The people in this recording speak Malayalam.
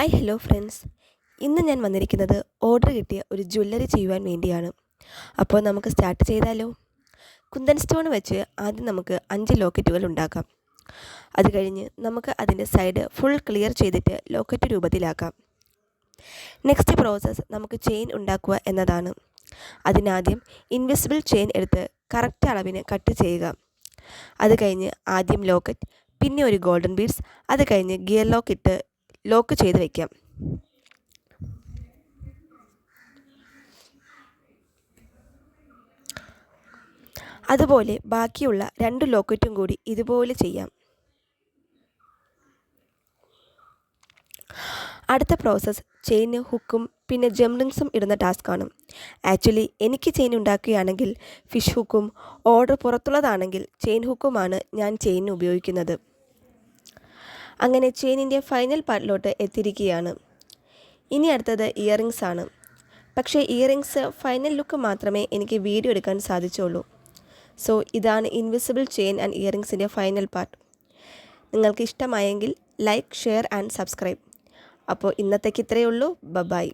ഹായ് ഹലോ ഫ്രണ്ട്സ്, ഇന്ന് ഞാൻ വന്നിരിക്കുന്നത് ഓർഡർ കിട്ടിയ ഒരു ജ്വല്ലറി ചെയ്യുവാൻ വേണ്ടിയാണ്. അപ്പോൾ നമുക്ക് സ്റ്റാർട്ട് ചെയ്താലോ. കുന്തൻ സ്റ്റോൺ വെച്ച് ആദ്യം നമുക്ക് 5 ലോക്കറ്റുകൾ ഉണ്ടാക്കാം. അത് കഴിഞ്ഞ് നമുക്ക് അതിൻ്റെ സൈഡ് ഫുൾ ക്ലിയർ ചെയ്തിട്ട് ലോക്കറ്റ് രൂപത്തിലാക്കാം. നെക്സ്റ്റ് പ്രോസസ്സ് നമുക്ക് ചെയിൻ ഉണ്ടാക്കുക എന്നതാണ്. അതിനാദ്യം ഇൻവിസിബിൾ ചെയിൻ എടുത്ത് കറക്റ്റ് അളവിന് കട്ട് ചെയ്യുക. അത് കഴിഞ്ഞ് ആദ്യം ലോക്കറ്റ്, പിന്നെ ഒരു ഗോൾഡൻ ബീഡ്സ്, അത് കഴിഞ്ഞ് ഗിയർ ലോക്ക് ഇട്ട് ലോക്ക് ചെയ്ത് വയ്ക്കാം. അതുപോലെ ബാക്കിയുള്ള 2 ലോക്കറ്റും കൂടി ഇതുപോലെ ചെയ്യാം. അടുത്ത പ്രോസസ്സ് ചെയിന്, ഹുക്കും പിന്നെ ജംറിങ്സും ഇടുന്ന ടാസ്ക്കാണ്. ആക്ച്വലി എനിക്ക് ചെയിൻ ഉണ്ടാക്കുകയാണെങ്കിൽ ഫിഷ് ഹുക്കും, ഓർഡർ പുറത്തുള്ളതാണെങ്കിൽ ചെയിൻ ഹുക്കുമാണ് ഞാൻ ചെയിനിന് ഉപയോഗിക്കുന്നത്. അങ്ങനെ ചെയിനിൻ്റെ ഫൈനൽ പാർട്ടിലോട്ട് എത്തിയിരിക്കുകയാണ്. ഇനി അടുത്തത് ഇയറിങ്സ് ആണ്. പക്ഷേ ഇയറിങ്സ് ഫൈനൽ ലുക്ക് മാത്രമേ എനിക്ക് വീഡിയോ എടുക്കാൻ സാധിച്ചുള്ളൂ. സോ ഇതാണ് ഇൻവിസിബിൾ ചെയിൻ ആൻഡ് ഇയറിങ്സിൻ്റെ ഫൈനൽ പാർട്ട്. നിങ്ങൾക്ക് ഇഷ്ടമായെങ്കിൽ ലൈക്ക്, ഷെയർ ആൻഡ് സബ്സ്ക്രൈബ്. അപ്പോൾ ഇന്നത്തേക്ക് ഇത്രയേ ഉള്ളൂ. ബൈ.